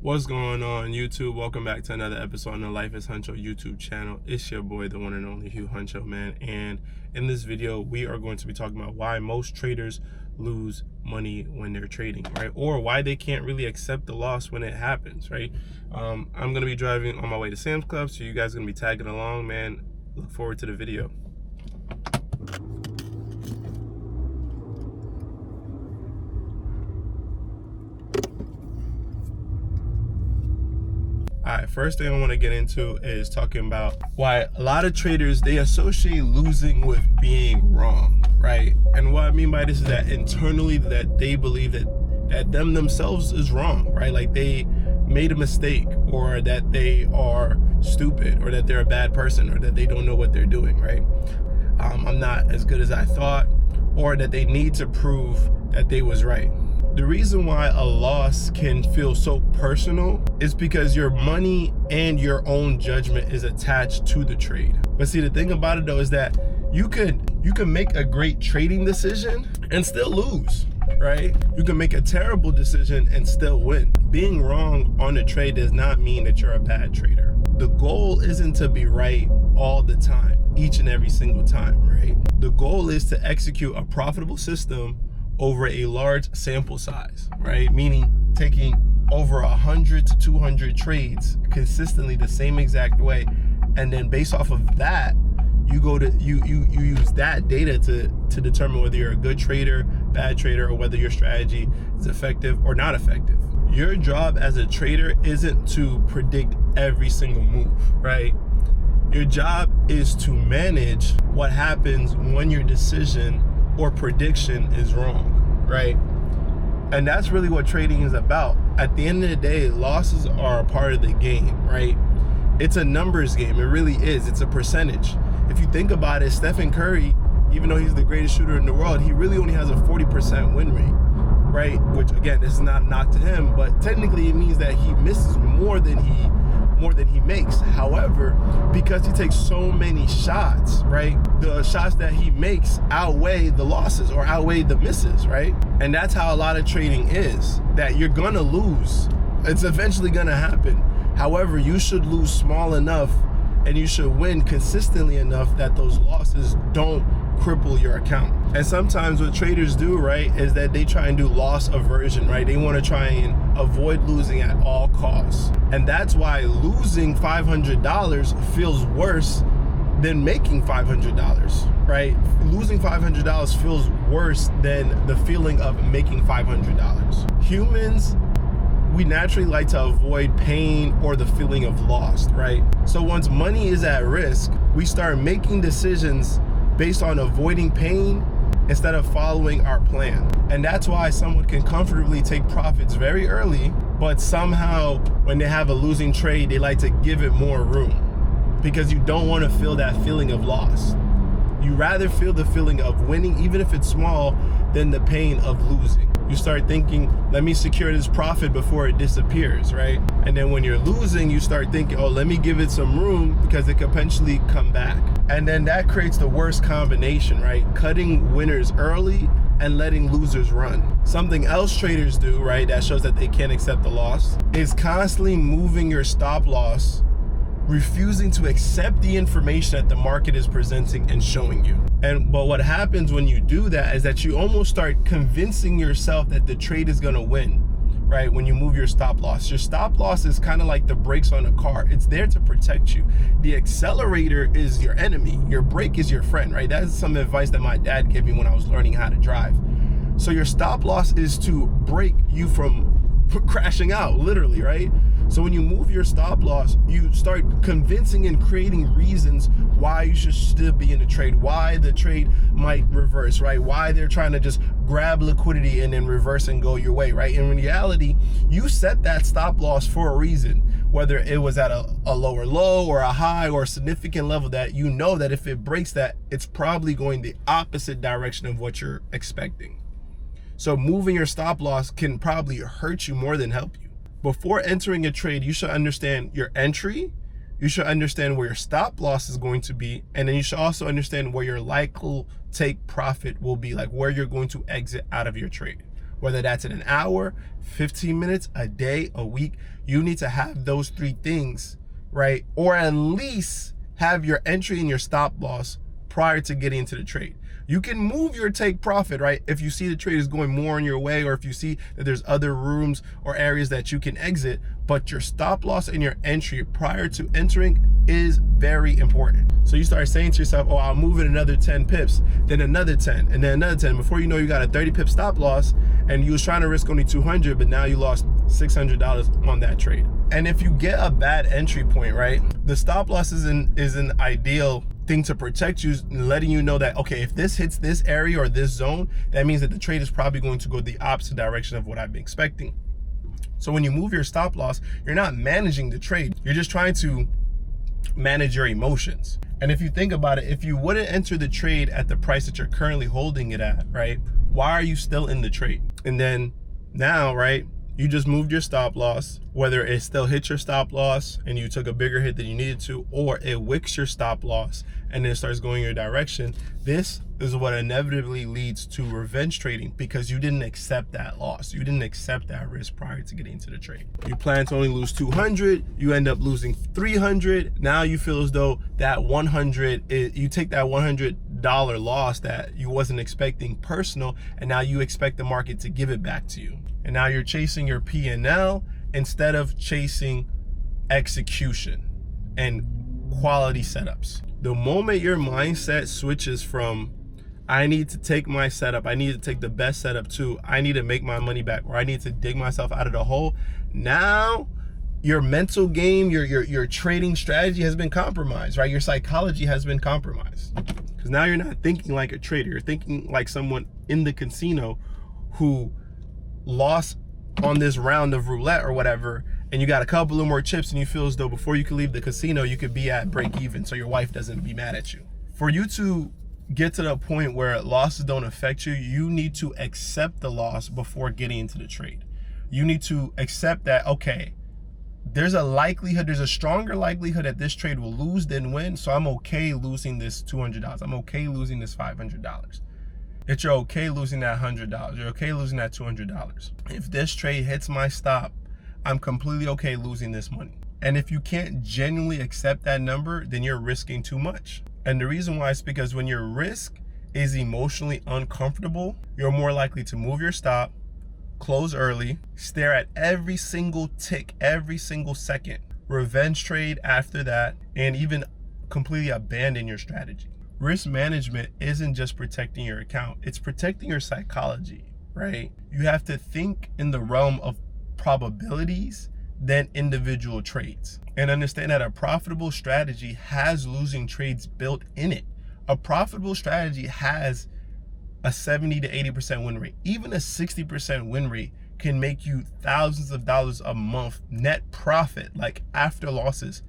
What's going on, YouTube? Welcome back to another episode on the Life is Huncho YouTube channel. It's your boy, the one and only Hugh Huncho, man. And in this video, we are going to be talking about why most traders lose money when they're trading, right? Or why they can't really accept the loss when it happens, right? I'm going to be driving on my way to Sam's Club, so you guys are going to be tagging along, man. Look forward to the video. All right, first thing I want to get into is talking about why a lot of traders, they associate losing with being wrong, right? And what I mean by this is that internally that they believe that them themselves is wrong, right? Like they made a mistake, or that they are stupid, or that they're a bad person, or that they don't know what they're doing, right? I'm not as good as I thought, or that they need to prove that they was right. The reason why a loss can feel so personal is because your money and your own judgment is attached to the trade. But see, the thing about it though is that you can make a great trading decision and still lose, right? You can make a terrible decision and still win. Being wrong on a trade does not mean that you're a bad trader. The goal isn't to be right all the time, each and every single time, right? The goal is to execute a profitable system over a large sample size, right? Meaning taking over 100 to 200 trades consistently the same exact way, and then based off of that, you use that data to determine whether you're a good trader, bad trader, or whether your strategy is effective or not effective. Your job as a trader isn't to predict every single move, right? Your job is to manage what happens when your decision or prediction is wrong, right? And that's really what trading is about. At the end of the day, losses are a part of the game, right? It's a numbers game. It really is. It's a percentage. If you think about it, Stephen Curry, even though he's the greatest shooter in the world, he really only has a 40% win rate, right? Which again, this is not a knock to him, but technically it means that he misses more than he makes. However, because he takes so many shots, right, the shots that he makes outweigh the losses or outweigh the misses, right? And that's how a lot of trading is, that you're gonna lose. It's eventually gonna happen. However, you should lose small enough and you should win consistently enough that those losses don't cripple your account. And sometimes what traders do, right, is that they try and do loss aversion, right? They want to try and avoid losing at all costs. And that's why losing $500 feels worse than making $500, right? Losing $500 feels worse than the feeling of making $500. Humans, we naturally like to avoid pain or the feeling of loss, right? So once money is at risk, we start making decisions based on avoiding pain instead of following our plan. And that's why someone can comfortably take profits very early, but somehow when they have a losing trade, they like to give it more room because you don't want to feel that feeling of loss. You rather feel the feeling of winning, even if it's small, than the pain of losing. You start thinking, let me secure this profit before it disappears, right? And then when you're losing, you start thinking, oh, let me give it some room because it could potentially come back. And then that creates the worst combination, right? Cutting winners early and letting losers run. Something else traders do, right, that shows that they can't accept the loss is constantly moving your stop loss, refusing to accept the information that the market is presenting and showing you. But what happens when you do that is that you almost start convincing yourself that the trade is gonna win, right? When you move your stop loss. Your stop loss is kind of like the brakes on a car. It's there to protect you. The accelerator is your enemy. Your brake is your friend, right? That's some advice that my dad gave me when I was learning how to drive. So your stop loss is to break you from crashing out, literally, right? So when you move your stop loss, you start convincing and creating reasons why you should still be in the trade, why the trade might reverse, right? Why they're trying to just grab liquidity and then reverse and go your way, right? In reality, you set that stop loss for a reason, whether it was at a lower low or a high or a significant level that you know that if it breaks that, it's probably going the opposite direction of what you're expecting. So moving your stop loss can probably hurt you more than help you. Before entering a trade, you should understand your entry, you should understand where your stop loss is going to be, and then you should also understand where your likely take profit will be, like where you're going to exit out of your trade. Whether that's in an hour, 15 minutes, a day, a week, you need to have those 3 things, right? Or at least have your entry and your stop loss prior to getting into the trade. You can move your take profit, right? If you see the trade is going more in your way, or if you see that there's other rooms or areas that you can exit, but your stop loss and your entry prior to entering is very important. So you start saying to yourself, oh, I'll move it another 10 pips, then another 10, and then another 10. Before you know, you got a 30 pip stop loss, and you was trying to risk only 200, but now you lost $600 on that trade. And if you get a bad entry point, right, the stop loss is an ideal thing to protect you, letting you know that, okay, if this hits this area or this zone, that means that the trade is probably going to go the opposite direction of what I've been expecting. So when you move your stop loss, you're not managing the trade. You're just trying to manage your emotions. And if you think about it, if you wouldn't enter the trade at the price that you're currently holding it at, right, why are you still in the trade? And then now, right, you just moved your stop loss, whether it still hit your stop loss and you took a bigger hit than you needed to, or it wicks your stop loss and then it starts going your direction. This is what inevitably leads to revenge trading, because you didn't accept that loss. You didn't accept that risk prior to getting into the trade. You plan to only lose 200, you end up losing 300. Now you feel as though that 100, you take that $100 loss that you wasn't expecting personal, and now you expect the market to give it back to you. And now you're chasing your P&L instead of chasing execution and quality setups. The moment your mindset switches from, I need to take my setup, I need to take the best setup, to I need to make my money back, or I need to dig myself out of the hole, now your mental game, your trading strategy has been compromised, right? Your psychology has been compromised. Because now you're not thinking like a trader, you're thinking like someone in the casino who lost on this round of roulette or whatever, and you got a couple of more chips and you feel as though before you could leave the casino, you could be at break even so your wife doesn't be mad at you. For you to get to the point where losses don't affect you, you need to accept the loss before getting into the trade. You need to accept that, okay, there's a stronger likelihood that this trade will lose than win, so I'm okay losing this $200. I'm okay losing this $500. That you're okay losing that $100. You're okay losing that $200. If this trade hits my stop, I'm completely okay losing this money. And if you can't genuinely accept that number, then you're risking too much. And the reason why is because when your risk is emotionally uncomfortable, you're more likely to move your stop, close early, stare at every single tick, every single second, revenge trade after that, and even completely abandon your strategy. Risk management isn't just protecting your account, it's protecting your psychology, right? You have to think in the realm of probabilities than individual trades, and understand that a profitable strategy has losing trades built in it. A profitable strategy has a 70 to 80% win rate. Even a 60% win rate can make you thousands of dollars a month net profit, like after losses,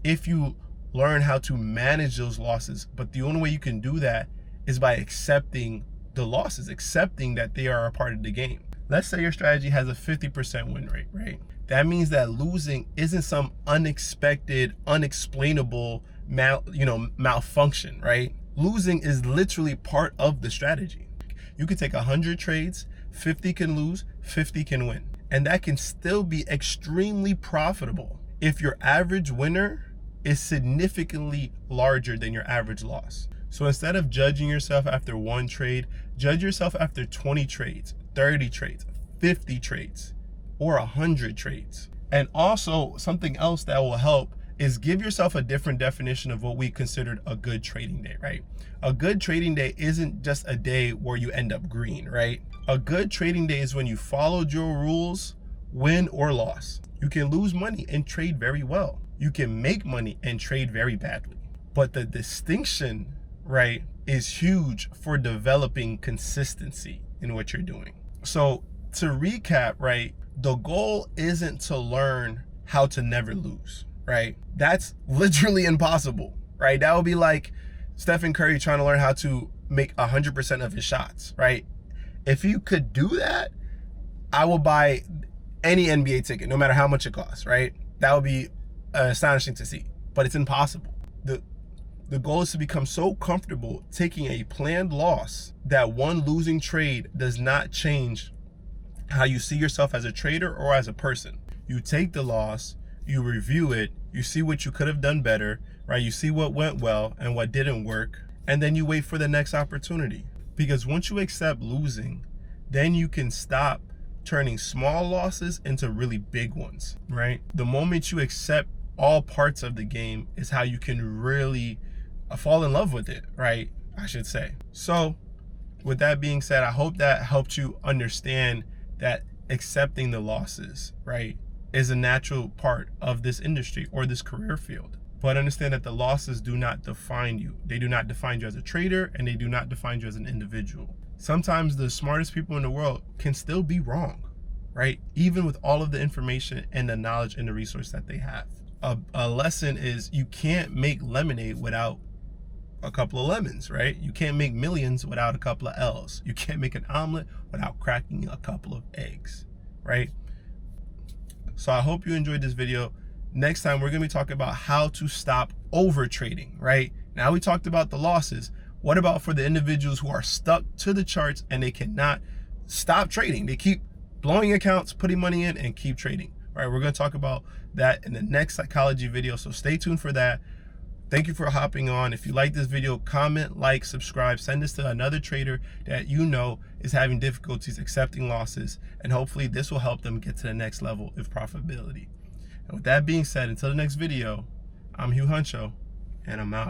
if you learn how to manage those losses. But the only way you can do that is by accepting the losses, accepting that they are a part of the game. Let's say your strategy has a 50% win rate, right? That means that losing isn't some unexpected, unexplainable malfunction, right? Losing is literally part of the strategy. You can take 100 trades, 50 can lose, 50 can win. And that can still be extremely profitable if your average winner is significantly larger than your average loss. So instead of judging yourself after one trade, judge yourself after 20 trades, 30 trades, 50 trades, or 100 trades. And also something else that will help is give yourself a different definition of what we considered a good trading day, right? A good trading day isn't just a day where you end up green, right? A good trading day is when you followed your rules, win or loss. You can lose money and trade very well. You can make money and trade very badly. But the distinction, right, is huge for developing consistency in what you're doing. So to recap, right, the goal isn't to learn how to never lose, right? That's literally impossible, right? That would be like Stephen Curry trying to learn how to make 100% of his shots, right? If you could do that, I will buy any NBA ticket, no matter how much it costs, right? That would be astonishing to see, but it's impossible. The goal is to become so comfortable taking a planned loss that one losing trade does not change how you see yourself as a trader or as a person. You take the loss, you review it, you see what you could have done better, right? You see what went well and what didn't work, and then you wait for the next opportunity. Because once you accept losing, then you can stop turning small losses into really big ones, right? The moment you accept all parts of the game is how you can really fall in love with it, right? I should say. So with that being said, I hope that helped you understand that accepting the losses, right, is a natural part of this industry or this career field. But understand that the losses do not define you. They do not define you as a trader, and they do not define you as an individual. Sometimes the smartest people in the world can still be wrong, right? Even with all of the information and the knowledge and the resource that they have. A lesson is you can't make lemonade without a couple of lemons, right? You can't make millions without a couple of L's. You can't make an omelet without cracking a couple of eggs, right? So I hope you enjoyed this video. Next time, we're gonna be talking about how to stop over trading, right? Now we talked about the losses. What about for the individuals who are stuck to the charts and they cannot stop trading? They keep blowing accounts, putting money in, and keep trading, right? We're gonna talk about that in the next psychology video, so stay tuned for that. Thank you for hopping on. If you like this video, comment, like, subscribe, send this to another trader that you know is having difficulties accepting losses, and hopefully this will help them get to the next level of profitability. And with that being said, until the next video, I'm Hugh Huncho, and I'm out.